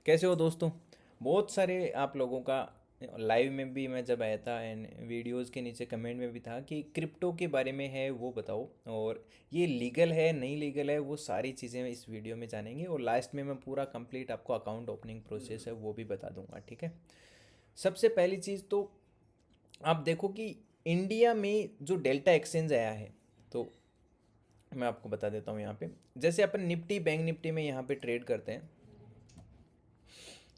कैसे हो दोस्तों। बहुत सारे आप लोगों का लाइव में भी मैं जब आया था एंड वीडियोस के नीचे कमेंट में भी था कि क्रिप्टो के बारे में है वो बताओ, और ये लीगल है नहीं लीगल है वो सारी चीज़ें इस वीडियो में जानेंगे, और लास्ट में मैं पूरा कंप्लीट आपको अकाउंट ओपनिंग प्रोसेस है वो भी बता दूंगा। ठीक है। सबसे पहली चीज़ तो आप देखो कि इंडिया में जो डेल्टा एक्सचेंज आया है, तो मैं आपको बता देता हूँ यहाँ पे। जैसे अपन निफ्टी बैंक निफ्टी में यहाँ पे ट्रेड करते हैं,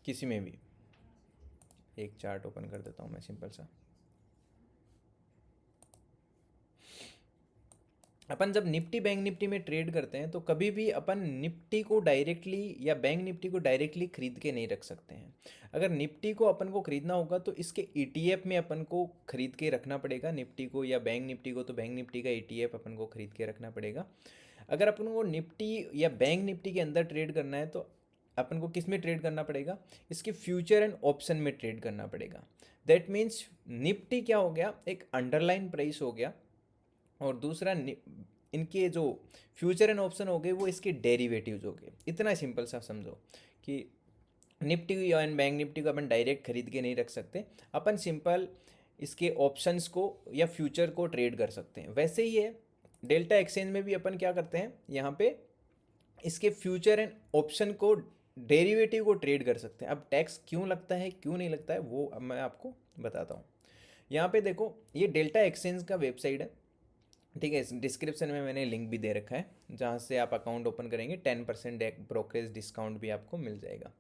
किसी में भी एक चार्ट ओपन कर देता हूँ मैं सिंपल सा। अपन जब निफ्टी बैंक निफ्टी में ट्रेड करते हैं तो कभी भी अपन निफ्टी को डायरेक्टली या बैंक निफ्टी को डायरेक्टली खरीद के नहीं रख सकते हैं। अगर निफ्टी को अपन को खरीदना होगा तो इसके ईटीएफ में अपन को खरीद के रखना पड़ेगा निफ्टी को, या बैंक निफ्टी को तो बैंक निफ्टी का ईटीएफ अपन को खरीद के रखना पड़ेगा। अगर अपन को निफ्टी या बैंक निफ्टी के अंदर ट्रेड करना है तो अपन को किस में ट्रेड करना पड़ेगा, इसके फ्यूचर एंड ऑप्शन में ट्रेड करना पड़ेगा। दैट मीन्स निफ्टी क्या हो गया, एक अंडरलाइन प्राइस हो गया, और दूसरा इनके जो फ्यूचर एंड ऑप्शन हो गए वो इसके डेरिवेटिव्स हो गए। इतना सिंपल सा समझो कि निफ्टी एंड बैंक निफ्टी को अपन डायरेक्ट खरीद के नहीं रख सकते, अपन सिंपल इसके ऑप्शंस को या फ्यूचर को ट्रेड कर सकते हैं। वैसे ही है डेल्टा एक्सचेंज में भी अपन क्या करते हैं, यहाँ पे इसके फ्यूचर एंड ऑप्शन को डेरिवेटिव को ट्रेड कर सकते हैं। अब टैक्स क्यों लगता है क्यों नहीं लगता है वो अब मैं आपको बताता हूँ। यहाँ पे देखो ये डेल्टा एक्सचेंज का वेबसाइट है, ठीक है। इस डिस्क्रिप्शन में मैंने लिंक भी दे रखा है जहाँ से आप अकाउंट ओपन करेंगे 10% ब्रोकरेज डिस्काउंट भी आपको मिल जाएगा।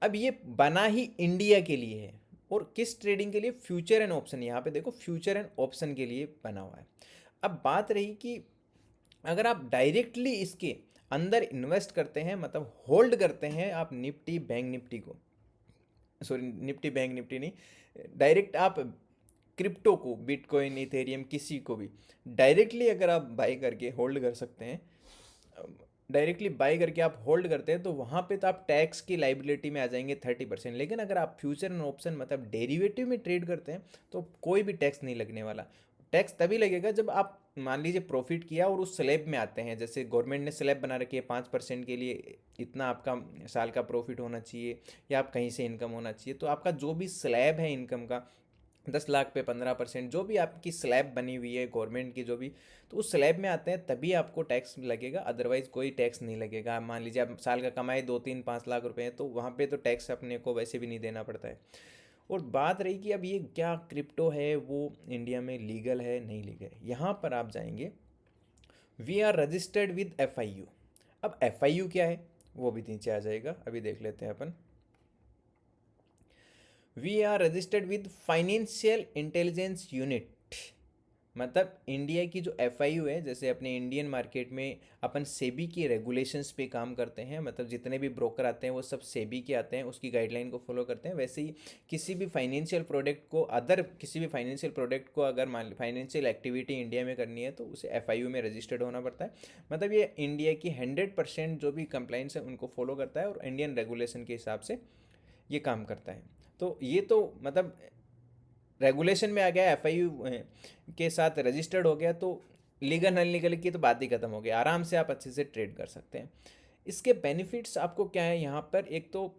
अब ये बना ही इंडिया के लिए है, और किस ट्रेडिंग के लिए, फ्यूचर एंड ऑप्शन। यहाँ पे देखो फ्यूचर एंड ऑप्शन के लिए बना हुआ है। अब बात रही कि अगर आप डायरेक्टली इसके अंदर इन्वेस्ट करते हैं, मतलब होल्ड करते हैं आप निफ्टी बैंक निफ्टी को, सॉरी निफ्टी बैंक निफ्टी नहीं, डायरेक्ट आप क्रिप्टो को, बिटकॉइन इथेरियम किसी को भी डायरेक्टली अगर आप बाई करके होल्ड कर सकते हैं, डायरेक्टली बाई करके आप होल्ड करते हैं तो वहाँ पे तो आप टैक्स की लाइबिलिटी में आ जाएंगे 30%। लेकिन अगर आप फ्यूचर एंड ऑप्शन मतलब डेरिवेटिव में ट्रेड करते हैं तो कोई भी टैक्स नहीं लगने वाला। टैक्स तभी लगेगा जब आप मान लीजिए प्रॉफिट किया और उस स्लैब में आते हैं, जैसे गवर्नमेंट ने स्लैब बना रखी है 5% के लिए इतना आपका साल का प्रॉफिट होना चाहिए, या आप कहीं से इनकम होना चाहिए, तो आपका जो भी स्लैब है इनकम का 10 लाख पे 15%, जो भी आपकी स्लैब बनी हुई है गवर्नमेंट की जो भी, तो उस स्लैब में आते हैं तभी आपको टैक्स लगेगा, अदरवाइज कोई टैक्स नहीं लगेगा। आप मान लीजिए आप साल का कमाए 2 3 5 लाख रुपए हैं तो वहाँ पे तो टैक्स अपने को वैसे भी नहीं देना पड़ता है। और बात रही कि अब ये क्या क्रिप्टो है वो इंडिया में लीगल है नहीं लीगल है, यहाँ पर आप जाएंगे we are registered with FIU। अब FIU क्या है वो भी नीचे आ जाएगा, अभी देख लेते हैं अपन। We are registered with financial intelligence unit, मतलब इंडिया की जो FIU है, जैसे अपने इंडियन मार्केट में अपन सेबी के रेगुलेशंस पे काम करते हैं, मतलब जितने भी ब्रोकर आते हैं वो सब सेबी के आते हैं, उसकी गाइडलाइन को फॉलो करते हैं। वैसे ही किसी भी फाइनेंशियल प्रोडक्ट को, अदर किसी भी फाइनेंशियल प्रोडक्ट को अगर मान फाइनेंशियल एक्टिविटी इंडिया में करनी है तो उसे FIU में रजिस्टर्ड होना पड़ता है। मतलब ये इंडिया की 100% जो भी कंप्लाइंस है उनको फॉलो करता है और इंडियन रेगुलेशन के हिसाब से ये काम करता है। तो ये तो मतलब रेगुलेशन में आ गया, FIU के साथ रजिस्टर्ड हो गया, तो लीगल नॉन लीगल की तो बात ही खत्म हो गई, आराम से आप अच्छे से ट्रेड कर सकते हैं। इसके बेनिफिट्स आपको क्या है यहाँ पर, एक तो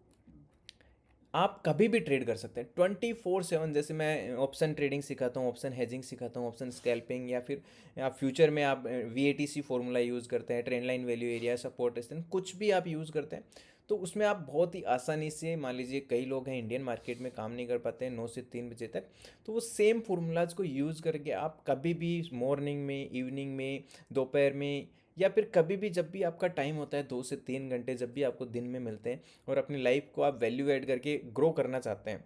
आप कभी भी ट्रेड कर सकते हैं 24/7। जैसे मैं ऑप्शन ट्रेडिंग सिखाता हूँ, ऑप्शन हेजिंग सिखाता हूँ, ऑप्शन स्कैल्पिंग, या फिर आप फ्यूचर में आप VATC फॉर्मूला यूज़ करते हैं, trend line value area support resistance कुछ भी आप यूज़ करते हैं, तो उसमें आप बहुत ही आसानी से, मान लीजिए कई लोग हैं इंडियन मार्केट में काम नहीं कर पाते हैं 9 से 3 बजे तक, तो वो सेम फार्मूलाज को यूज़ करके आप कभी भी मॉर्निंग में, इवनिंग में, दोपहर में, या फिर कभी भी जब भी आपका टाइम होता है 2 से 3 घंटे जब भी आपको दिन में मिलते हैं और अपनी लाइफ को आप वैल्यू ऐड करके ग्रो करना चाहते हैं,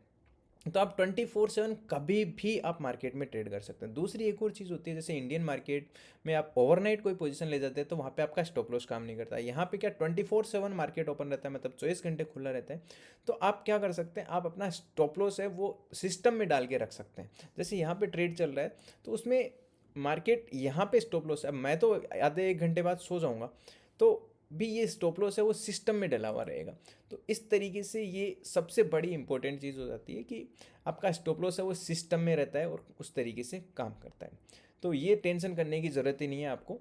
तो आप 24/7 कभी भी आप मार्केट में ट्रेड कर सकते हैं। दूसरी एक और चीज़ होती है, जैसे इंडियन मार्केट में आप ओवरनाइट कोई पोजीशन ले जाते हैं तो वहाँ पे आपका स्टॉप लॉस काम नहीं करता है। यहाँ पे क्या 24/7 मार्केट ओपन रहता है, मतलब 24 घंटे खुला रहता है। तो आप क्या कर सकते हैं, आप अपना स्टॉप लॉस है वो सिस्टम में डाल के रख सकते हैं। जैसे यहाँ पे ट्रेड चल रहा है तो उसमें मार्केट यहाँ पे स्टॉप लॉस है, अब मैं तो आधे 1 घंटे बाद सो जाऊँगा, तो भी ये स्टॉप लॉस है वो सिस्टम में डला हुआ रहेगा। तो इस तरीके से ये सबसे बड़ी इंपॉर्टेंट चीज़ हो जाती है कि आपका स्टॉप लॉस है वो सिस्टम में रहता है और उस तरीके से काम करता है। तो ये टेंशन करने की ज़रूरत ही नहीं है आपको।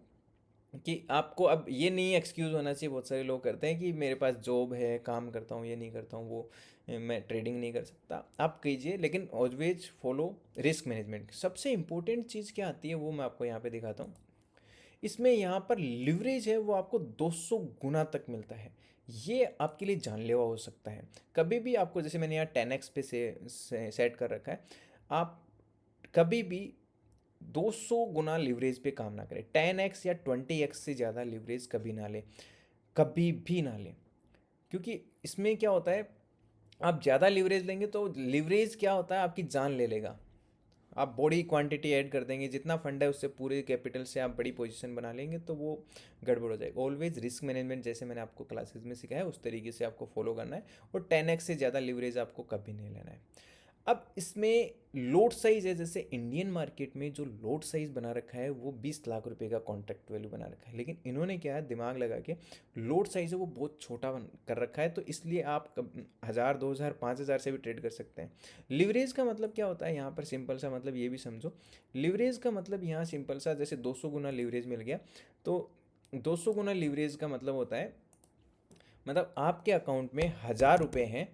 कि आपको अब ये नहीं एक्सक्यूज़ होना चाहिए। बहुत सारे लोग करते हैं कि मेरे पास जॉब है, काम करता हूँ, ये नहीं करता हूँ, वो मैं ट्रेडिंग नहीं कर सकता। आप कीजिए, लेकिन ऑलवेज फॉलो रिस्क मैनेजमेंट। सबसे इंपॉर्टेंट चीज़ क्या आती है वो मैं आपको यहाँ पे दिखाता हूँ। इसमें यहाँ पर लिवरेज है वो आपको 200 गुना तक मिलता है। ये आपके लिए जानलेवा हो सकता है। कभी भी आपको, जैसे मैंने यहाँ 10x पे से सेट कर रखा है, आप कभी भी 200 गुना लिवरेज पे काम ना करें। 10x या 20x से ज़्यादा लिवरेज कभी ना लें, कभी भी ना लें। क्योंकि इसमें क्या होता है, आप ज़्यादा लिवरेज लेंगे तो लिवरेज क्या होता है, आपकी जान ले लेगा। आप बड़ी क्वांटिटी ऐड कर देंगे, जितना फंड है उससे पूरे कैपिटल से आप बड़ी पोजीशन बना लेंगे तो वो गड़बड़ हो जाएगा। ऑलवेज रिस्क मैनेजमेंट जैसे मैंने आपको क्लासेस में सिखाया है उस तरीके से आपको फॉलो करना है, और 10x से ज़्यादा लिवरेज आपको कभी नहीं लेना है। अब इसमें लोड साइज है, जैसे इंडियन मार्केट में जो लोड साइज बना रखा है वो 20 लाख रुपए का कॉन्ट्रैक्ट वैल्यू बना रखा है, लेकिन इन्होंने क्या है, दिमाग लगा के लोड साइज है वो बहुत छोटा कर रखा है, तो इसलिए आप 1000, 2000, 5000 से भी ट्रेड कर सकते हैं। लिवरेज का मतलब क्या होता है यहाँ पर, सिंपल सा मतलब ये भी समझो। लिवरेज का मतलब यहाँ सिंपल सा, जैसे 200 गुना लिवरेज मिल गया, तो 200 गुना लिवरेज का मतलब होता है, मतलब आपके अकाउंट में 1000 रुपये हैं,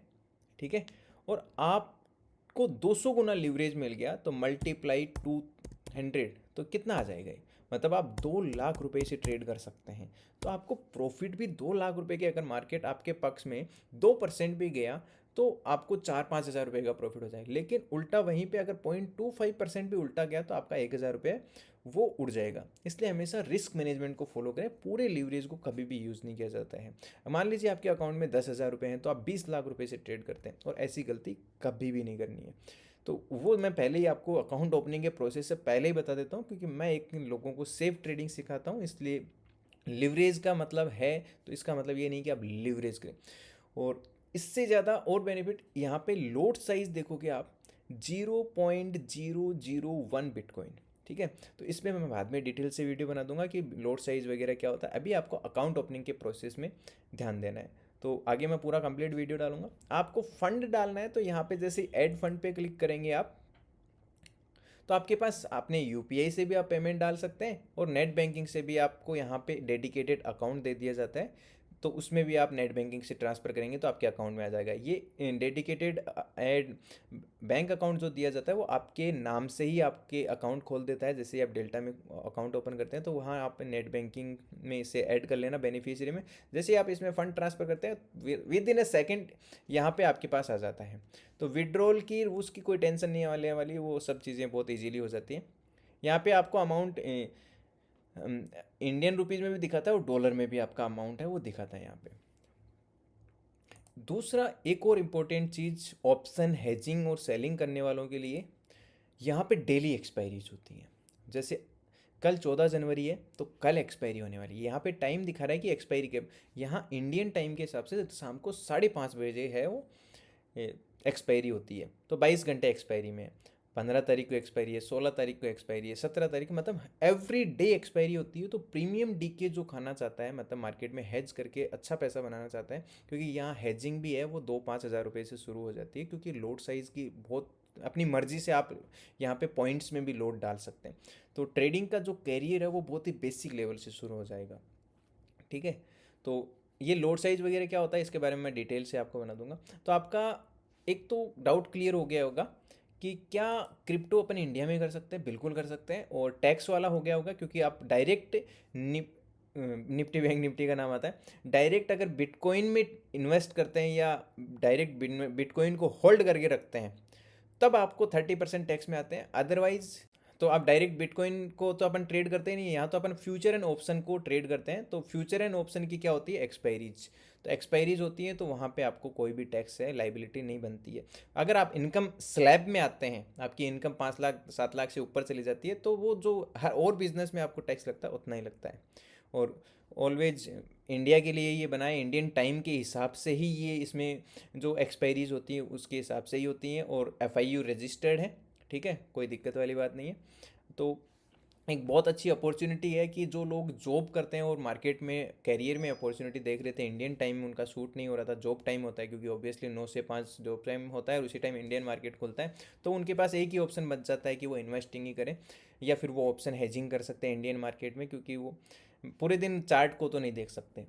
ठीक है, और आपको 200 गुना लिवरेज मिल गया, तो मल्टीप्लाई 200, तो कितना आ जाएगा ये? मतलब आप 2 लाख रुपए से ट्रेड कर सकते हैं। तो आपको प्रॉफिट भी 2 लाख रुपए के, अगर मार्केट आपके पक्ष में 2% भी गया तो आपको 4-5 हज़ार रुपये का प्रॉफिट हो जाएगा। लेकिन उल्टा वहीं पे अगर 0.25% भी उल्टा गया तो आपका 1 हज़ार रुपये वो उड़ जाएगा। इसलिए हमेशा रिस्क मैनेजमेंट को फॉलो करें, पूरे लीवरेज को कभी भी यूज़ नहीं किया जाता है। मान लीजिए आपके अकाउंट में 10 हज़ार रुपये हैं, तो आप 20 लाख रुपये से ट्रेड करते हैं, और ऐसी गलती कभी भी नहीं करनी है। तो वो मैं पहले ही आपको अकाउंट ओपनिंग के प्रोसेस से पहले ही बता देता हूँ, क्योंकि मैं एक लोगों को सेफ ट्रेडिंग सिखाता हूँ, इसलिए लिवरेज का मतलब है, तो इसका मतलब ये नहीं कि आप लिवरेज करें। और इससे ज़्यादा और बेनिफिट यहाँ पे लोड साइज देखोगे आप, 0.001 बिटकॉइन, ठीक है। तो इसमें मैं बाद में डिटेल से वीडियो बना दूंगा कि लोड साइज वगैरह क्या होता है। अभी आपको अकाउंट ओपनिंग के प्रोसेस में ध्यान देना है, तो आगे मैं पूरा कंप्लीट वीडियो डालूंगा। आपको फंड डालना है तो यहाँ पे जैसे ऐड फंड पे क्लिक करेंगे आप, तो आपके पास, आपने यूपीआई से भी आप पेमेंट डाल सकते हैं, और नेट बैंकिंग से भी आपको यहाँ पे डेडिकेटेड अकाउंट दे दिया जाता है, तो उसमें भी आप नेट बैंकिंग से ट्रांसफ़र करेंगे तो आपके अकाउंट में आ जाएगा। ये डेडिकेटेड एड बैंक अकाउंट जो दिया जाता है वो आपके नाम से ही आपके अकाउंट खोल देता है। जैसे आप डेल्टा में अकाउंट ओपन करते हैं तो वहाँ आप नेट बैंकिंग में इसे ऐड कर लेना बेनिफिशियरी में। जैसे ही आप इसमें फ़ंड ट्रांसफ़र करते हैं, विद इन ए सेकेंड यहाँ पे आपके पास आ जाता है। तो विड्रॉल की उसकी कोई टेंशन नहीं आने वाली, वो सब चीज़ें बहुत इजीली हो जाती हैं। यहाँ पे आपको अमाउंट इंडियन रुपीज़ में भी दिखाता है, और डॉलर में भी आपका अमाउंट है वो दिखाता है यहाँ पे। दूसरा एक और इम्पोर्टेंट चीज़ ऑप्शन हेजिंग और सेलिंग करने वालों के लिए, यहाँ पे डेली एक्सपायरीज होती हैं। जैसे कल 14 जनवरी है तो कल एक्सपायरी होने वाली है, यहाँ पे टाइम दिखा रहा है कि एक्सपायरी के, यहाँ इंडियन टाइम के हिसाब से शाम को 5:30 बजे है वो एक्सपायरी होती है, तो 22 घंटे एक्सपायरी में है। 15 तारीख को एक्सपायरी है, 16 तारीख को एक्सपायरी है, 17 तारीख, मतलब एवरी डे एक्सपायरी होती है। तो प्रीमियम डीके जो खाना चाहता है, मतलब मार्केट में हेज करके अच्छा पैसा बनाना चाहता है, क्योंकि यहाँ हेजिंग भी है वो 2-5 हज़ार रुपये से शुरू हो जाती है, क्योंकि लोड साइज़ की बहुत अपनी मर्जी से आप यहाँ पे पॉइंट्स में भी लोड डाल सकते हैं। तो ट्रेडिंग का जो कैरियर है वो बहुत ही बेसिक लेवल से शुरू हो जाएगा, ठीक है। तो ये लोड साइज वगैरह क्या होता है इसके बारे में मैं डिटेल से आपको बना दूंगा। तो आपका एक तो डाउट क्लियर हो गया होगा कि क्या क्रिप्टो अपन इंडिया में कर सकते हैं। बिल्कुल कर सकते हैं, और टैक्स वाला हो गया होगा, क्योंकि आप डायरेक्ट निफ्टी बैंक निफ्टी का नाम आता है, डायरेक्ट अगर बिटकॉइन में इन्वेस्ट करते हैं या डायरेक्ट बिटकॉइन को होल्ड करके रखते हैं, तब आपको 30% टैक्स में आते हैं। अदरवाइज तो आप डायरेक्ट बिटकॉइन को तो अपन ट्रेड करते ही नहीं है, यहाँ तो अपन फ्यूचर एंड ऑप्शन को ट्रेड करते हैं। तो फ्यूचर एंड ऑप्शन की क्या होती है, एक्सपायरीज। तो एक्सपायरीज होती है तो वहाँ पे आपको कोई भी टैक्स है लाइबिलिटी नहीं बनती है। अगर आप इनकम स्लैब में आते हैं, आपकी इनकम 5 लाख 7 लाख से ऊपर चली जाती है, तो वो जो हर और बिजनेस में आपको टैक्स लगता है उतना ही लगता है। और ऑलवेज इंडिया के लिए ये बनाए, इंडियन टाइम के हिसाब से ही ये इसमें जो एक्सपायरीज होती है उसके हिसाब से ही होती हैं, और एफआईयू रजिस्टर्ड है, ठीक है, कोई दिक्कत वाली बात नहीं है। तो एक बहुत अच्छी अपॉर्चुनिटी है कि जो लोग जॉब करते हैं और मार्केट में कैरियर में अपॉर्चुनिटी देख रहे थे, इंडियन टाइम में उनका सूट नहीं हो रहा था, जॉब टाइम होता है, क्योंकि ऑब्वियसली 9 से 5 जॉब टाइम होता है और उसी टाइम इंडियन मार्केट खुलता है, तो उनके पास एक ही ऑप्शन बच जाता है कि वो इन्वेस्टिंग ही करें, या फिर वो ऑप्शन हेजिंग कर सकते हैं इंडियन मार्केट में, क्योंकि वो पूरे दिन चार्ट को तो नहीं देख सकते,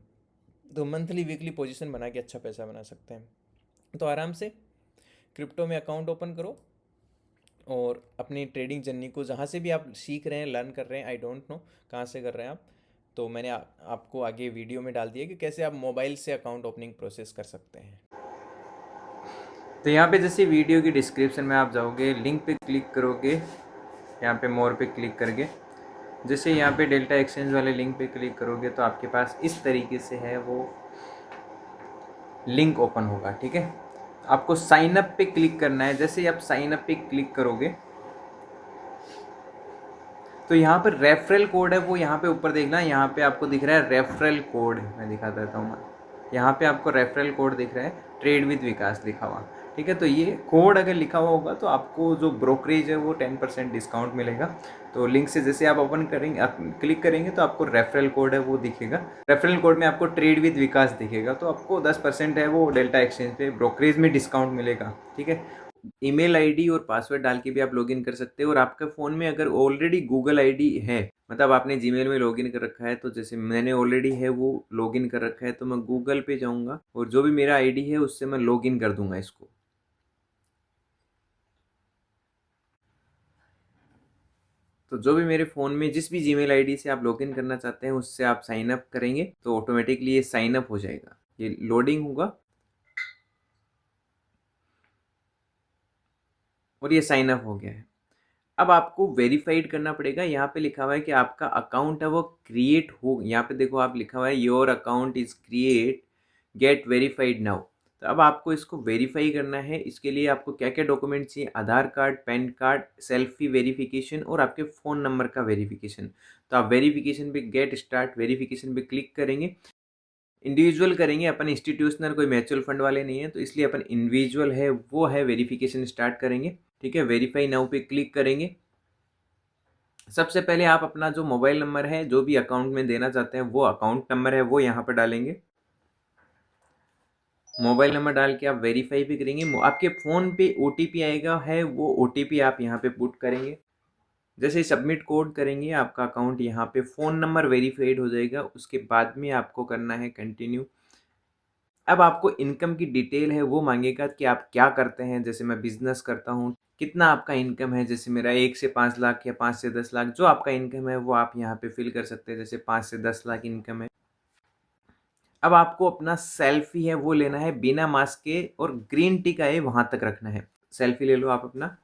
तो मंथली वीकली पोजीशन बना के अच्छा पैसा बना सकते हैं। तो आराम से क्रिप्टो में अकाउंट ओपन करो और अपनी ट्रेडिंग जर्नी को जहाँ से भी आप सीख रहे हैं, लर्न कर रहे हैं, आई डोंट नो कहाँ से कर रहे हैं आप, तो मैंने आपको आगे वीडियो में डाल दिया कि कैसे आप मोबाइल से अकाउंट ओपनिंग प्रोसेस कर सकते हैं। तो यहाँ पे जैसे वीडियो की डिस्क्रिप्शन में आप जाओगे, लिंक पे क्लिक करोगे, यहाँ पे मोर पे क्लिक करके जैसे यहाँ पे डेल्टा एक्सचेंज वाले लिंक पे क्लिक करोगे तो आपके पास इस तरीके से है वो लिंक ओपन होगा। ठीक है, आपको साइन अप पे क्लिक करना है। जैसे ही आप साइन अप पे क्लिक करोगे तो यहाँ पर रेफरल कोड है वो यहाँ पे ऊपर देखना, यहाँ पे आपको दिख रहा है रेफरल कोड, मैं दिखा देता हूँ। यहाँ पे आपको रेफरल कोड दिख रहा है, ट्रेड विद विकास लिखा हुआ। ठीक है, तो ये कोड अगर लिखा हुआ होगा तो आपको जो ब्रोकरेज है वो 10% डिस्काउंट मिलेगा। तो लिंक से जैसे आप ओपन करेंगे, आप क्लिक करेंगे तो आपको रेफरल कोड है वो दिखेगा। रेफरल कोड में आपको ट्रेड विद विकास दिखेगा, तो आपको 10% है वो डेल्टा एक्सचेंज पे ब्रोकरेज में डिस्काउंट मिलेगा। ठीक है, ईमेल आईडी और पासवर्ड डाल के भी आप लॉगिन कर सकते हो। और आपके फ़ोन में अगर ऑलरेडी गूगल आईडी है, मतलब आपने जीमेल में लॉगिन कर रखा है, तो जैसे मैंने ऑलरेडी है वो लॉगिन कर रखा है, तो मैं गूगल पे जाऊंगा और जो भी मेरा आईडी है उससे मैं लॉगिन कर दूंगा इसको। तो जो भी मेरे फ़ोन में जिस भी जीमेल आईडी से आप लॉगिन करना चाहते हैं उससे आप साइन अप करेंगे तो ऑटोमेटिकली ये साइन अप हो जाएगा। ये लोडिंग होगा और ये साइन अप हो गया है। अब आपको वेरीफाइड करना पड़ेगा। यहाँ पे लिखा हुआ है कि आपका अकाउंट है वो क्रिएट हो, यहाँ पे देखो आप लिखा हुआ है your account is create, gate verified now. तो अब आपको इसको वेरीफाई करना है। इसके लिए आपको क्या क्या डॉक्यूमेंट चाहिए, Aadhaar card, PAN card, selfie verification और आपके फ़ोन नंबर का वेरिफिकेशन। तो आप वेरिफिकेशन पे गेट स्टार्ट वेरिफिकेशन पे क्लिक करेंगे। इंडिविजुअल करेंगे अपन, इंस्टीट्यूशनल कोई म्यूचुअल फंड वाले नहीं है, तो इसलिए अपन इंडिविजुअल है वो है वेरिफिकेशन स्टार्ट करेंगे। ठीक है, वेरीफाई नाउ पे क्लिक करेंगे। सबसे पहले आप अपना जो मोबाइल नंबर है जो भी अकाउंट में देना चाहते हैं वो अकाउंट नंबर है वो यहाँ पर डालेंगे। मोबाइल नंबर डाल के आप वेरीफाई भी करेंगे। आपके फ़ोन पे ओटीपी आएगा है, वो ओटीपी आप यहाँ पे पुट करेंगे। जैसे ही सबमिट कोड करेंगे आपका अकाउंट यहाँ पे फ़ोन नंबर वेरीफाइड हो जाएगा। उसके बाद में आपको करना है कंटिन्यू। अब आपको इनकम की डिटेल है वो मांगेगा कि आप क्या करते हैं। जैसे मैं बिजनेस करता हूँ, कितना आपका इनकम है, जैसे मेरा 1 से 5 लाख या 5 से 10 लाख, जो आपका इनकम है वो आप यहाँ पे फिल कर सकते हैं। जैसे 5 से 10 लाख इनकम है। अब आपको अपना सेल्फी है वो लेना है बिना मास्क के और ग्रीन टिक आए वहां तक रखना है। सेल्फी ले लो आप अपना।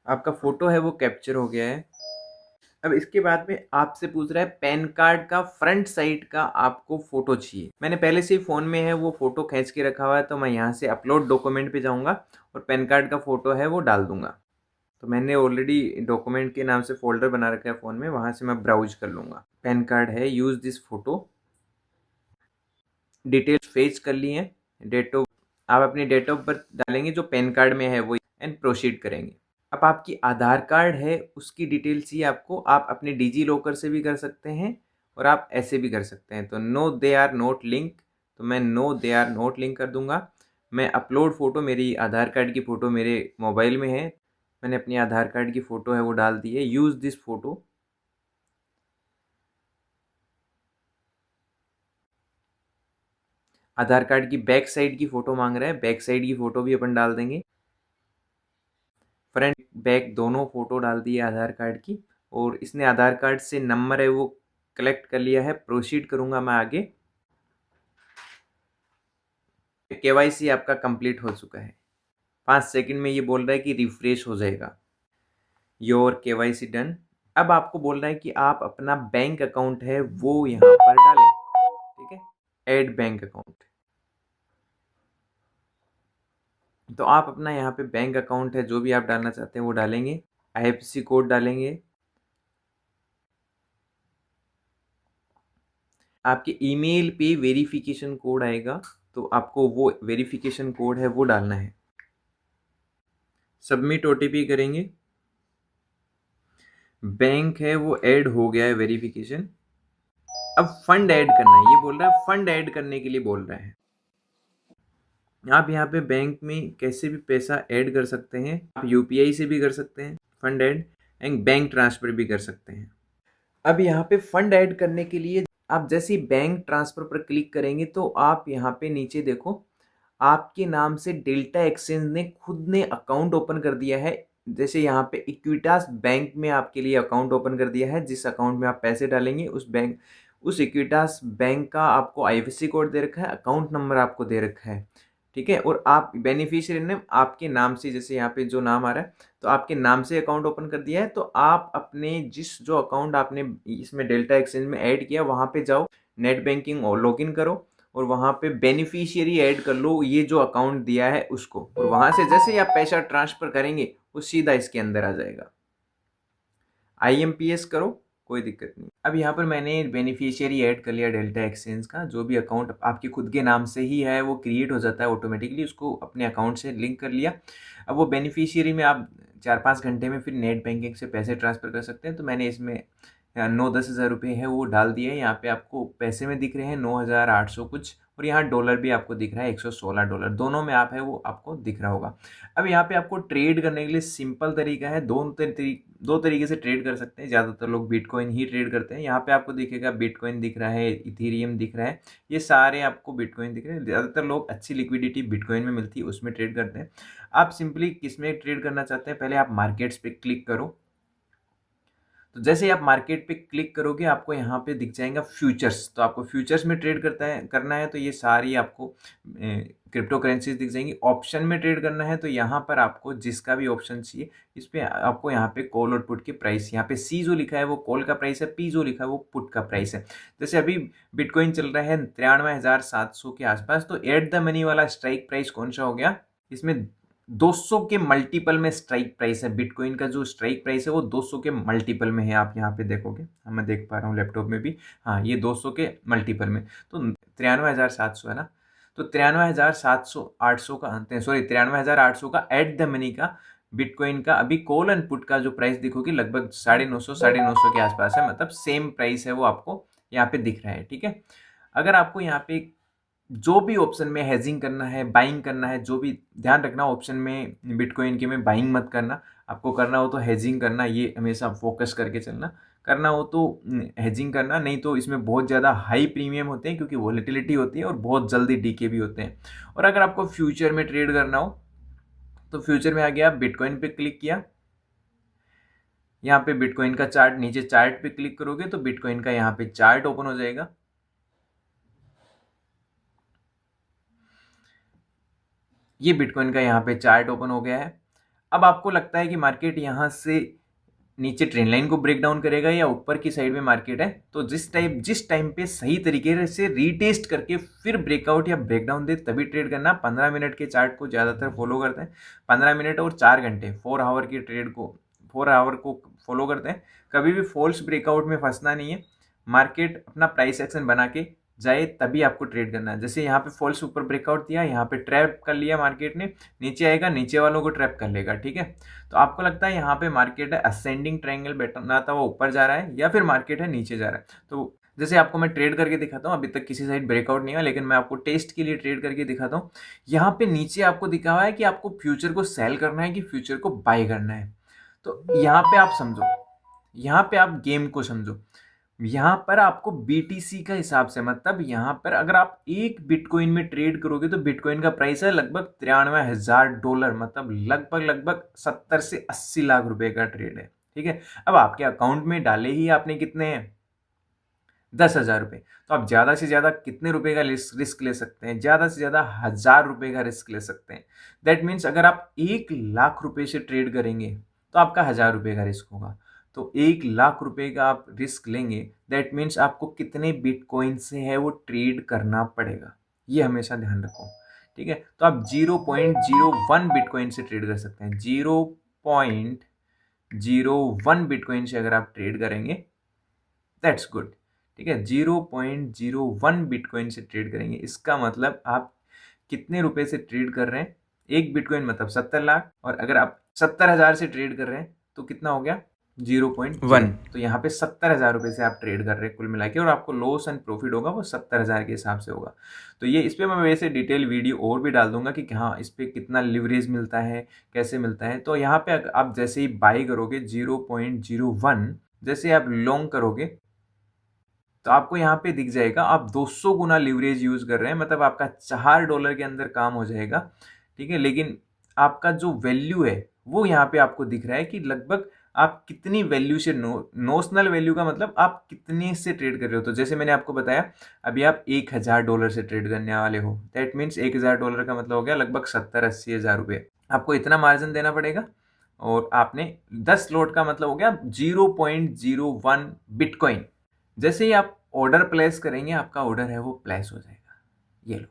आपका फोटो है वो कैप्चर हो गया है। अब इसके बाद में आपसे पूछ रहा है पैन कार्ड का फ्रंट साइड का आपको फोटो चाहिए। मैंने पहले से ही फ़ोन में है वो फोटो खींच के रखा हुआ है, तो मैं यहाँ से अपलोड डॉक्यूमेंट पे जाऊँगा और पैन कार्ड का फोटो है वो डाल दूंगा। तो मैंने ऑलरेडी डॉक्यूमेंट के नाम से फोल्डर बना रखा है फ़ोन में, वहाँ से मैं ब्राउज कर लूँगा। पैन कार्ड है, use this photo, details fetch कर ली हैं। डेट ऑफ, आप अपनी डेट ऑफ बर्थ डालेंगे जो पैन कार्ड में है वो, एंड प्रोसीड करेंगे। अब आपकी आधार कार्ड है उसकी डिटेल्स चाहिए आपको। आप अपने डिजी लॉकर से भी कर सकते हैं और आप ऐसे भी कर सकते हैं। तो no they are not link, तो मैं no they are not link कर दूंगा। मैं अपलोड फ़ोटो, मेरी आधार कार्ड की फ़ोटो मेरे मोबाइल में है, मैंने अपनी आधार कार्ड की फ़ोटो है वो डाल दी है। Use this photo, Aadhaar card की बैक साइड की फ़ोटो मांग रहा है, बैक साइड की फ़ोटो भी अपन डाल देंगे। फ्रंट बैक दोनों फ़ोटो डाल दी है आधार कार्ड की। और इसने आधार कार्ड से नंबर है वो कलेक्ट कर लिया है। प्रोसीड करूँगा मैं आगे। केवाईसी आपका कंप्लीट हो चुका है। 5 सेकंड में ये बोल रहा है कि रिफ्रेश हो जाएगा। Your KYC done. अब आपको बोल रहा है कि आप अपना बैंक अकाउंट है वो यहाँ पर डालें। ठीक है, ऐड बैंक अकाउंट। तो आप अपना यहाँ पे बैंक अकाउंट है जो भी आप डालना चाहते हैं वो डालेंगे। आईएफएससी कोड डालेंगे। आपके ईमेल पे वेरिफिकेशन कोड आएगा, तो आपको वो वेरिफिकेशन कोड है वो डालना है। सबमिट ओटीपी करेंगे। बैंक है वो ऐड हो गया है वेरिफिकेशन। अब फंड ऐड करना है, ये बोल रहा है फंड ऐड करने के लिए बोल रहा है। आप यहाँ पे बैंक में कैसे भी पैसा ऐड कर सकते हैं, आप यूपीआई से भी कर सकते हैं fund add, and bank transfer भी कर सकते हैं। अब यहाँ पे फंड ऐड करने के लिए आप जैसे ही बैंक ट्रांसफर पर क्लिक करेंगे तो आप यहाँ पे नीचे देखो, आपके नाम से डेल्टा एक्सचेंज ने खुद ने अकाउंट ओपन कर दिया है। जैसे यहाँ पे इक्विटास बैंक में आपके लिए अकाउंट ओपन कर दिया है, जिस अकाउंट में आप पैसे डालेंगे उस इक्विटास बैंक का आपको आईएफएससी कोड दे रखा है, अकाउंट नंबर आपको दे रखा है, ठीक है। और आप बेनिफिशियरी ने आपके नाम से, जैसे यहाँ पे जो नाम आ रहा है तो आपके नाम से अकाउंट ओपन कर दिया है, तो आप अपने जिस जो अकाउंट आपने इसमें डेल्टा एक्सचेंज में ऐड किया वहाँ पे जाओ, नेट बैंकिंग और लॉगिन करो और वहाँ पे बेनिफिशियरी ऐड कर लो, ये जो अकाउंट दिया है उसको, और वहाँ से जैसे ही आप पैसा ट्रांसफर करेंगे वो सीधा इसके अंदर आ जाएगा। आईएमपीएस करो, कोई दिक्कत नहीं। अब यहाँ पर मैंने बेनिफिशियरी ऐड कर लिया डेल्टा एक्सचेंज का, जो भी अकाउंट आपके खुद के नाम से ही है वो क्रिएट हो जाता है ऑटोमेटिकली, उसको अपने अकाउंट से लिंक कर लिया। अब वो बेनिफिशियरी में आप 4-5 घंटे में फिर नेट बैंकिंग से पैसे ट्रांसफ़र कर सकते हैं। तो मैंने इसमें 9-10 हज़ार रुपये है वो डाल दिए। यहाँ पे आपको पैसे में दिख रहे हैं 9,800 कुछ, और यहाँ डॉलर भी आपको दिख रहा है $116, दोनों में आप है वो आपको दिख रहा होगा। अब यहाँ पे आपको ट्रेड करने के लिए सिंपल तरीका है, दो तरीके से ट्रेड कर सकते हैं। ज़्यादातर लोग बिटकॉइन ही ट्रेड करते हैं। यहाँ पे आपको दिखेगा बिटकॉइन दिख रहा है, इथेरियम दिख रहा है, ये सारे आपको बिटकॉइन दिख रहे हैं। ज़्यादातर लोग अच्छी लिक्विडिटी बिटकॉइन में मिलती है उसमें ट्रेड करते हैं। आप सिंपली किस में ट्रेड करना चाहते हैं, पहले आप मार्केट्स पे क्लिक करो। तो जैसे ही आप मार्केट पे क्लिक करोगे आपको यहाँ पे दिख जाएगा फ्यूचर्स, तो आपको फ्यूचर्स में ट्रेड करना है तो ये सारी आपको क्रिप्टो करेंसीज दिख जाएंगी। ऑप्शन में ट्रेड करना है तो यहाँ पर आपको जिसका भी ऑप्शन चाहिए इस पर आपको यहाँ पे कॉल और पुट की प्राइस, यहाँ पे सी जो लिखा है वो कॉल का प्राइस है, पी जो लिखा है वो पुट का प्राइस है। जैसे अभी बिटकॉइन चल रहा है 93,700 के आसपास, तो एट द मनी वाला स्ट्राइक प्राइस कौन सा हो गया, इसमें 200 के मल्टीपल में स्ट्राइक प्राइस है। बिटकॉइन का जो स्ट्राइक प्राइस है वो 200 के मल्टीपल में है। आप यहाँ पे देखोगे, मैं देख पा रहा हूँ लैपटॉप में भी, हाँ ये 200 के मल्टीपल में, तो 93,700 है ना। तो 93,800 का, सॉरी 93,800 का एट द मनी का बिटकॉइन का अभी कॉल एंड पुट का जो प्राइस देखोगे लगभग 950 के आसपास है, मतलब सेम प्राइस है वो आपको यहाँ पे दिख रहा है, ठीक है। अगर आपको यहाँ पे जो भी ऑप्शन में हेजिंग करना है, बाइंग करना है, जो भी ध्यान रखना ऑप्शन में बिटकॉइन के में बाइंग मत करना, आपको करना हो तो हेजिंग करना, ये हमेशा फोकस करके चलना। करना हो तो हेजिंग करना, नहीं तो इसमें बहुत ज़्यादा हाई प्रीमियम होते हैं क्योंकि वॉलेटिलिटी होती है और बहुत जल्दी डीके भी होते हैं। और अगर आपको फ्यूचर में ट्रेड करना हो तो फ्यूचर में आ गया, बिटकॉइन पे क्लिक किया, यहाँ पे बिटकॉइन का चार्ट, नीचे चार्ट पे क्लिक करोगे तो बिटकॉइन का यहाँ पे चार्ट ओपन हो जाएगा। ये बिटकॉइन का यहाँ पे चार्ट ओपन हो गया है। अब आपको लगता है कि मार्केट यहाँ से नीचे ट्रेंड लाइन को ब्रेक डाउन करेगा या ऊपर की साइड में मार्केट है, तो जिस टाइम पे सही तरीके से रीटेस्ट करके फिर ब्रेकआउट या ब्रेकडाउन दे तभी ट्रेड करना। 15 मिनट के चार्ट को ज़्यादातर फॉलो करते हैं, 15 मिनट और 4 घंटे 4 आवर की ट्रेड को 4 आवर को फॉलो करते हैं। कभी भी फॉल्स ब्रेकआउट में फंसना नहीं है, मार्केट अपना प्राइस एक्शन बना के जाए तभी आपको ट्रेड करना है। जैसे यहाँ पे फॉल्स ऊपर ब्रेकआउट दिया, यहाँ पे ट्रैप कर लिया मार्केट ने, नीचे आएगा नीचे वालों को ट्रैप कर लेगा, ठीक है। तो आपको लगता है यहाँ पे मार्केट है असेंडिंग ट्रायंगल बनाता हुआ ऊपर जा रहा है या फिर मार्केट है नीचे जा रहा है। तो जैसे आपको मैं ट्रेड करके दिखाता हूँ, अभी तक किसी साइड ब्रेकआउट नहीं हुआ लेकिन मैं आपको टेस्ट के लिए ट्रेड करके दिखाता हूँ। यहाँ पे नीचे आपको दिखा हुआ है कि आपको फ्यूचर को सेल करना है कि फ्यूचर को बाय करना है। तो यहाँ पे आप समझो, यहाँ पे आप गेम को समझो। यहाँ पर आपको बीटीसी का हिसाब से, मतलब यहाँ पर अगर आप एक बिटकॉइन में ट्रेड करोगे तो बिटकॉइन का प्राइस है लगभग $93,000, मतलब लगभग 70 से 80 लाख रुपए का ट्रेड है, ठीक है। अब आपके अकाउंट में डाले ही आपने कितने हैं, 10,000 रुपये। तो आप ज़्यादा से ज़्यादा कितने रुपए का रिस्क ले सकते हैं, ज़्यादा से ज़्यादा 1,000 रुपये का रिस्क ले सकते हैं। दैट मीन्स अगर आप 1 लाख रुपये से ट्रेड करेंगे तो आपका 1,000 रुपये का रिस्क होगा। तो 1 लाख रुपए का आप रिस्क लेंगे, दैट मीन्स आपको कितने बिटकॉइन से है वो ट्रेड करना पड़ेगा, ये हमेशा ध्यान रखो, ठीक है। तो आप 0.01 बिटकॉइन से ट्रेड कर सकते हैं। 0.01 बिटकॉइन से अगर आप ट्रेड करेंगे दैट्स गुड, ठीक है। 0.01 बिटकॉइन से ट्रेड करेंगे, इसका मतलब आप कितने रुपए से ट्रेड कर रहे हैं, एक बिटकॉइन मतलब 70 लाख, और अगर आप 70,000 से ट्रेड कर रहे हैं तो कितना हो गया, 0.1। तो यहाँ पे 70,000 रुपये से आप ट्रेड कर रहे हैं कुल मिला के, और आपको लॉस एंड प्रॉफिट होगा वो 70,000 के हिसाब से होगा। तो ये इस पर मैं वैसे डिटेल वीडियो और भी डाल दूंगा कि हाँ इस पर कितना लिवरेज मिलता है, कैसे मिलता है। तो यहाँ पे आप जैसे ही बाई करोगे 0.01, जैसे आप लॉन्ग करोगे तो आपको यहाँ पे दिख जाएगा आप 200 गुना लिवरेज यूज कर रहे हैं, मतलब आपका $4 के अंदर काम हो जाएगा। ठीक है, लेकिन आपका जो वैल्यू है वो यहाँ पे आपको दिख रहा है कि लगभग आप कितनी वैल्यू से नोशनल वैल्यू का मतलब आप कितने से ट्रेड कर रहे हो। तो जैसे मैंने आपको बताया अभी आप $1,000 से ट्रेड करने वाले हो, दैट मीन्स $1,000 का मतलब हो गया लगभग 70-80 हज़ार रुपये। आपको इतना मार्जिन देना पड़ेगा, और आपने 10 लॉट का मतलब हो गया 0.01 बिटकॉइन। जैसे ही आप ऑर्डर प्लेस करेंगे आपका ऑर्डर है वो प्लेस हो जाएगा, ये लो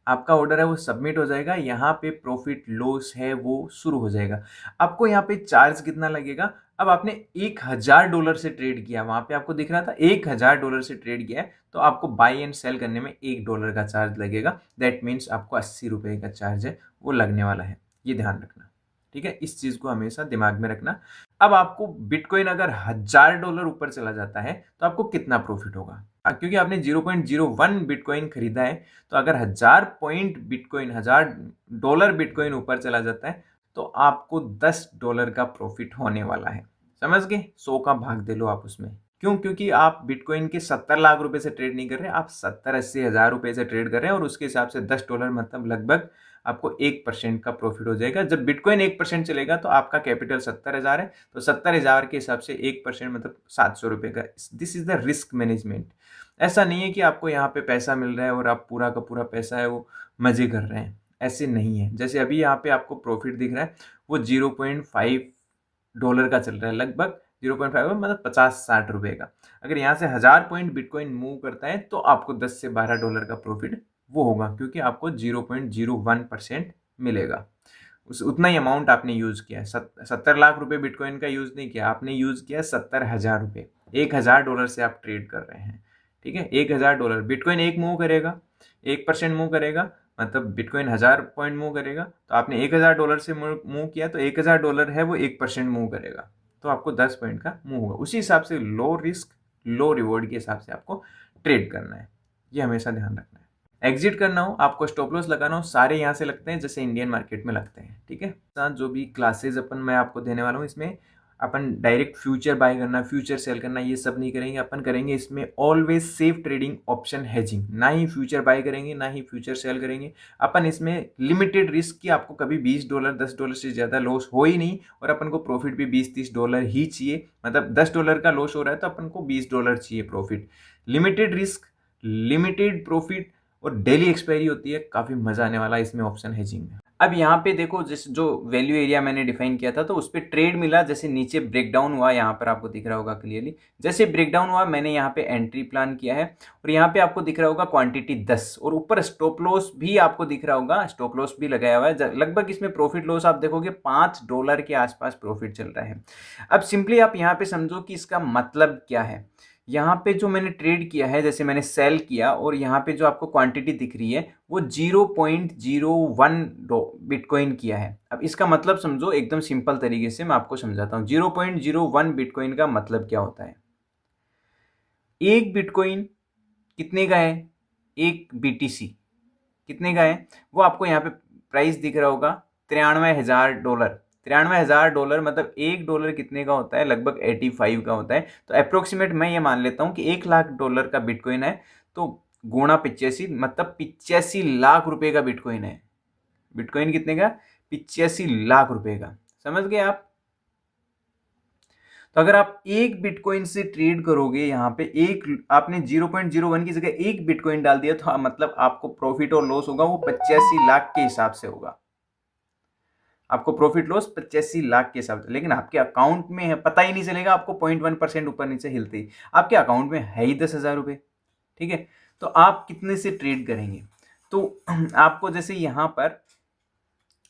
आपका ऑर्डर है वो सबमिट हो जाएगा। यहाँ पे प्रॉफिट लॉस है वो शुरू हो जाएगा। आपको यहाँ पे चार्ज कितना लगेगा, अब आपने $1,000 से ट्रेड किया, वहां पे आपको दिख रहा था $1,000 से ट्रेड किया है, तो आपको बाई एंड सेल करने में $1 का चार्ज लगेगा। दैट मीन्स आपको 80 रुपये का चार्ज है वो लगने वाला है, ये ध्यान रखना। ठीक है, इस चीज को हमेशा दिमाग में रखना। अब आपको बिटकॉइन अगर $1,000 ऊपर चला जाता है तो आपको कितना प्रॉफिट होगा, क्योंकि आपने 0.01 बिटकॉइन खरीदा है, तो अगर 1,000 बिटकॉइन ऊपर चला जाता है तो आपको $10 का प्रॉफिट होने वाला है। समझ गए, 100 का भाग दे लो आप उसमें। क्यों, क्योंकि आप बिटकॉइन के 70 लाख रुपए से ट्रेड नहीं कर रहे, आप 70-80 हज़ार रुपए से ट्रेड कर रहे हैं, और उसके हिसाब से $10 मतलब लगभग आपको 1% का प्रॉफिट हो जाएगा। जब बिटकॉइन 1% चलेगा तो आपका कैपिटल 70,000 है, तो 70,000 के हिसाब से 1% मतलब 700 रुपये का। This is the risk management. ऐसा नहीं है कि आपको यहाँ पे पैसा मिल रहा है और आप पूरा का पूरा पैसा है वो मजे कर रहे हैं, ऐसे नहीं है। जैसे अभी यहाँ पे आपको प्रॉफिट दिख रहा है वो $0.5 का चल रहा है, लगभग 0.5 मतलब 50-60 रुपये का। अगर यहाँ से 1,000 पॉइंट बिटकॉइन मूव करता है तो आपको $10 से $12 का प्रॉफिट वो होगा, क्योंकि आपको 0.01% मिलेगा। उतना ही अमाउंट आपने यूज किया है। 70 लाख रुपए बिटकॉइन का यूज नहीं किया, आपने यूज किया 70,000 रुपये। $1,000 से आप ट्रेड कर रहे हैं। ठीक है, $1,000 बिटकॉइन एक मूव करेगा, 1% मूव करेगा, मतलब बिटकॉइन 1,000 पॉइंट मूव करेगा, तो आपने $1,000 से मूव किया, तो $1,000 है वो 1% मूव करेगा, तो आपको 10 पॉइंट का मूव होगा। उसी हिसाब से लो रिस्क लो रिवॉर्ड के हिसाब से आपको ट्रेड करना है, ये हमेशा ध्यान रखना है। एग्जिट करना हो, आपको स्टॉप लॉस लगाना हो, सारे यहाँ से लगते हैं जैसे इंडियन मार्केट में लगते हैं। ठीक है, जो भी क्लासेज अपन मैं आपको देने वाला हूँ इसमें अपन डायरेक्ट फ्यूचर बाय करना, फ्यूचर सेल करना, ये सब नहीं करेंगे। अपन करेंगे इसमें always safe trading, option hedging. ना ही फ्यूचर बाय करेंगे ना ही फ्यूचर सेल करेंगे। अपन इसमें लिमिटेड रिस्क की, आपको कभी $20 $10 से ज़्यादा लॉस हो ही नहीं, और अपन को प्रॉफिट भी $20-30 ही चाहिए। मतलब $10 का लॉस हो रहा है तो अपन को $20 चाहिए profit. Limited risk, limited profit, और डेली एक्सपायरी होती है। काफ़ी मज़ा आने वाला है इसमें ऑप्शन हेजिंग में। अब यहाँ पे देखो, जैसे जो वैल्यू एरिया मैंने डिफाइन किया था तो उस पर ट्रेड मिला, जैसे नीचे ब्रेकडाउन हुआ, यहाँ पर आपको दिख रहा होगा क्लियरली। जैसे ब्रेकडाउन हुआ मैंने यहाँ पे एंट्री प्लान किया है, और यहाँ पे आपको दिख रहा होगा क्वांटिटी 10, और ऊपर स्टॉप लॉस भी आपको दिख रहा होगा, स्टॉप लॉस भी लगाया हुआ है। लगभग इसमें प्रॉफिट लॉस आप देखोगे $5 के आसपास प्रॉफिट चल रहा है। अब सिंपली आप यहाँ पे समझो कि इसका मतलब क्या है। यहाँ पे जो मैंने ट्रेड किया है, जैसे मैंने सेल किया, और यहाँ पे जो आपको क्वांटिटी दिख रही है वो 0.01 बिटकॉइन किया है। अब इसका मतलब समझो, एकदम सिंपल तरीके से मैं आपको समझाता हूँ। 0.01 बिटकॉइन का मतलब क्या होता है। एक बिटकॉइन कितने का है, एक BTC कितने का है, वो आपको यहाँ पे प्राइस दिख रहा होगा $93,000। $93,000 मतलब $1 कितने का होता है, लगभग 85 का होता है। तो अप्रोक्सीमेट मैं ये मान लेता हूँ कि $1,00,000 का बिटकॉइन है, तो गुणा 85 मतलब 85 लाख रुपए का बिटकॉइन है। बिटकॉइन कितने का, 85 लाख रुपए का। समझ गए आप। तो अगर आप एक बिटकॉइन से ट्रेड करोगे, यहाँ पे एक आपने 0.01 की जगह एक बिटकॉइन डाल दिया, तो मतलब आपको प्रॉफिट और लॉस होगा वो 85 लाख के हिसाब से होगा। आपको प्रॉफिट लॉस 85 लाख के हिसाब से, लेकिन आपके अकाउंट में है, पता ही नहीं चलेगा आपको 0.1% ऊपर नीचे हिलते ही। आपके अकाउंट में है ही 10,000 रुपये। ठीक है, तो आप कितने से ट्रेड करेंगे। तो आपको जैसे यहाँ पर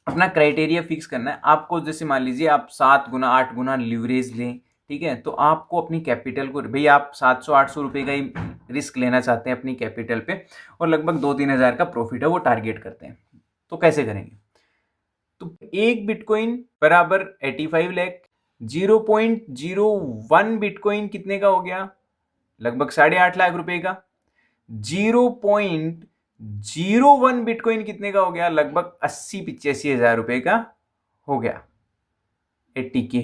अपना क्राइटेरिया फिक्स करना है। आपको जैसे मान लीजिए आप 7 गुना 8 गुना लिवरेज लें, ठीक है, तो आपको अपनी कैपिटल को, भाई आप 700-800 रुपये का ही रिस्क लेना चाहते हैं अपनी कैपिटल पे, और लगभग 2-3 हज़ार का प्रॉफिट है वो टारगेट करते हैं। तो कैसे करेंगे, तो एक बिटकॉइन बराबर 85 लाख 0.01 बिटकॉइन कितने का हो गया? लगभग 8.5 लाख रुपए का। 0.01 बिटकॉइन कितने का हो गया? लगभग 80-85 हजार रुपए का हो गया, 80K।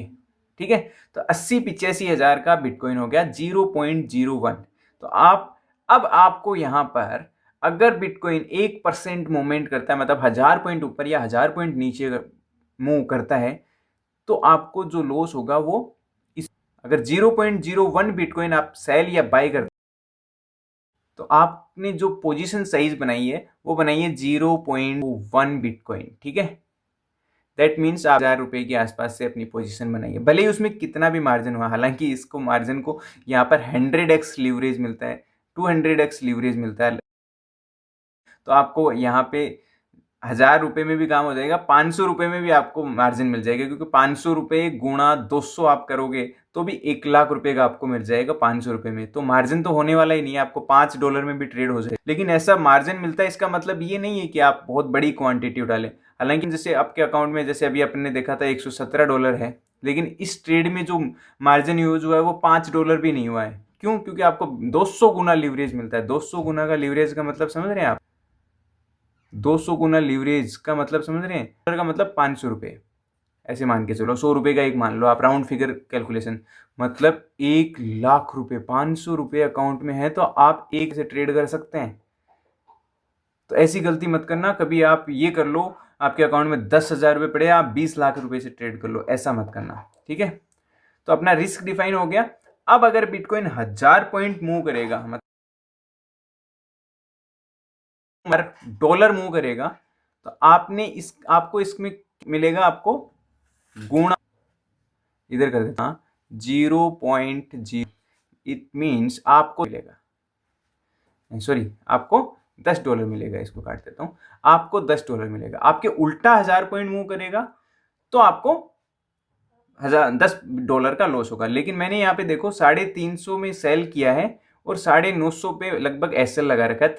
ठीक है, तो 80-85 हजार का बिटकॉइन हो गया 0.01। तो अब आपको यहां पर अगर बिटकॉइन 1% मूवमेंट करता है, मतलब 1000 पॉइंट ऊपर या 1000 पॉइंट नीचे मूव करता है, तो आपको जो लॉस होगा वो अगर 0.01 बिटकॉइन आप सेल या बाय करते, तो आपने जो पोजीशन साइज बनाई है वो बनाई है 0.1 बिटकॉइन। ठीक है, दैट मीन्स आप 1000 रुपए के आसपास से अपनी पोजीशन बनाइए, भले ही उसमें कितना भी मार्जिन हुआ। हालांकि इसको मार्जिन को यहाँ पर 100x लीवरेज मिलता है, 200x लीवरेज मिलता है, तो आपको यहाँ पे 1000 रुपए में भी काम हो जाएगा, 500 रुपए में भी आपको मार्जिन मिल जाएगा, क्योंकि 500 रुपए गुणा 200 आप करोगे तो भी 1 लाख रुपए का आपको मिल जाएगा 500 रुपए में। तो मार्जिन तो होने वाला ही नहीं है, आपको $5 में भी ट्रेड हो जाएगा। लेकिन ऐसा मार्जिन मिलता है, इसका मतलब ये नहीं है कि आप बहुत बड़ी क्वांटिटी उठा हालांकि जैसे आपके अकाउंट में, जैसे अभी आपने देखा था $117 है, लेकिन इस ट्रेड में जो मार्जिन यूज हुआ है वो $5 भी नहीं हुआ है। क्यों? क्योंकि आपको 200 गुना लीवरेज मिलता है। 200 गुना का लीवरेज का मतलब समझ रहे हैं आप? 200 गुना लीवरेज का मतलब समझ रहे हैं? का मतलब 500 रुपए, ऐसे मान के चलो, 100 रुपए का एक मान लो आप, राउंड फिगर कैलकुलेशन, मतलब 1 लाख रुपए 500 रुपए अकाउंट में है, तो आप एक से ट्रेड कर सकते हैं। तो ऐसी गलती मत करना कभी, आप ये कर लो आपके अकाउंट में 10,000 रुपए पड़े, आप 20 लाख रुपए से ट्रेड कर लो, ऐसा मत करना। ठीक है, तो अपना रिस्क डिफाइन हो गया। अब अगर बिटकॉइन 1000 पॉइंट मूव करेगा, मतलब डॉलर मूव करेगा, तो आपको इसमें मिलेगा, आपको गुणा, इधर कर देता 0.0, इट मीन्स आपको मिलेगा, सॉरी, आपको $10 मिलेगा। इसको काट देता हूं, आपको $10 मिलेगा। आपके उल्टा 1000 पॉइंट मूव करेगा तो आपको $10 का लॉस होगा। लेकिन मैंने यहाँ पे देखो 350 में सेल किया है और 950 पे लगभग एसएल लगा रखा है,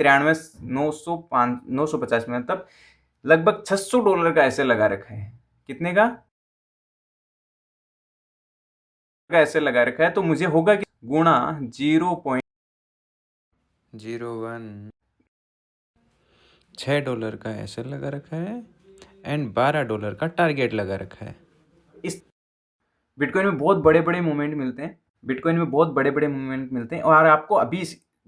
950 में, मतलब लगभग $600 का एसएल लगा रखा है। कितने का एसएल लगा रखा है? तो मुझे होगा कि गुणा 0.01, $6 का एसएल लगा रखा है एंड $12 का टारगेट लगा रखा है। इस बिटकॉइन में बहुत बड़े बड़े मूवमेंट मिलते हैं, बिटकॉइन में बहुत बड़े बड़े मूवमेंट मिलते हैं। और आपको अभी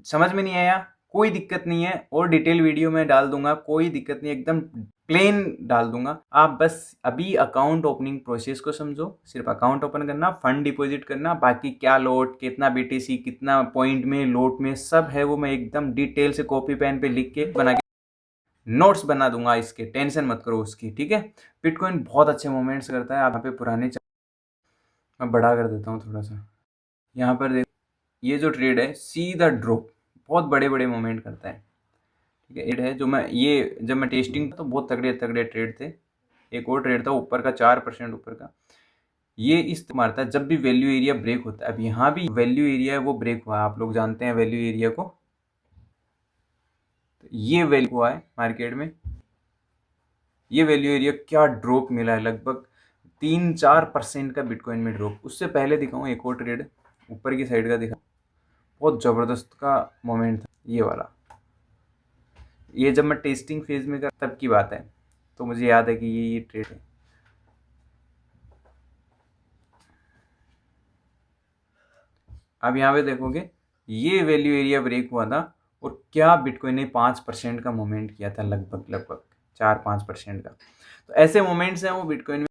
समझ में नहीं आया, कोई दिक्कत नहीं है, और डिटेल वीडियो में डाल दूंगा, कोई दिक्कत नहीं, एकदम प्लेन डाल दूंगा। आप बस अभी अकाउंट ओपनिंग प्रोसेस को समझो, सिर्फ अकाउंट ओपन करना, फंड डिपॉजिट करना, बाकी क्या लोट, कितना बीटीसी, कितना पॉइंट में लोट में, सब है वो मैं एकदम डिटेल से कॉपी पेन पे लिख के बना के नोट्स बना दूंगा, इसके टेंशन मत करो उसकी। ठीक है, बिटकॉइन बहुत अच्छे मोमेंट्स करता है। आप यहाँ पे पुराने, मैं बड़ा कर देता हूँ थोड़ा सा, यहाँ पर देख, ये जो ट्रेड है सीधा ड्रॉप, बहुत बड़े बड़े मोमेंट करता है। ठीक है, ट्रेड है जो जब मैं टेस्टिंग, तो बहुत तगड़े तगड़े ट्रेड थे। एक और ट्रेड था ऊपर का 4% ऊपर का, ये इस मारता है जब भी वैल्यू एरिया ब्रेक होता है। अब यहाँ भी वैल्यू एरिया है वो ब्रेक हुआ है, आप लोग जानते हैं वैल्यू एरिया को, तो ये वैल्यू हुआ है मार्केट में, ये वैल्यू एरिया क्या ड्रॉप मिला है, लगभग 3-4% का बिटकॉइन में ड्रॉप। उससे पहले दिखाऊँ एक और ट्रेड ऊपर की साइड का, दिखा, बहुत ज़बरदस्त का मोमेंट था ये वाला। ये जब मैं टेस्टिंग फेज में कर तब की बात है, तो मुझे याद है कि ये ट्रेड है। अब यहाँ पे देखोगे ये वैल्यू एरिया ब्रेक हुआ था, और क्या बिटकॉइन ने 5% का मोमेंट किया था, लगभग 4-5% का। तो ऐसे मोमेंट्स हैं वो बिटकॉइन में।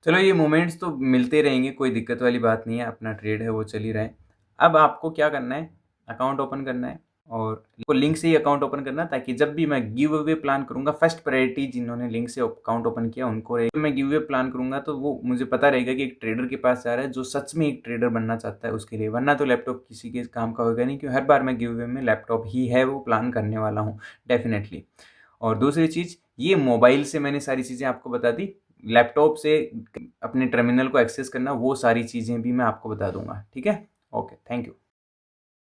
चलो, ये मोमेंट्स तो मिलते रहेंगे, कोई दिक्कत वाली बात नहीं है, अपना ट्रेड है वो चल ही रहा है। अब आपको क्या करना है, अकाउंट ओपन करना है, और लिंक से ही अकाउंट ओपन करना, ताकि जब भी मैं गिव अवे प्लान करूंगा, फर्स्ट प्रायोरिटी जिन्होंने लिंक से अकाउंट ओपन किया उनको, मैं गिव अवे प्लान करूंगा तो वो मुझे पता रहेगा कि एक ट्रेडर के पास जा रहा है जो सच में एक ट्रेडर बनना चाहता है उसके लिए। वरना तो लैपटॉप किसी के काम का होगा नहीं, क्योंकि हर बार मैं गिव अवे में लैपटॉप ही है वो प्लान करने वाला हूँ डेफिनेटली। और दूसरी चीज़, ये मोबाइल से मैंने सारी चीज़ें आपको बता दी, लैपटॉप से अपने टर्मिनल को एक्सेस करना, वो सारी चीज़ें भी मैं आपको बता दूंगा। ठीक है, ओके, थैंक यू।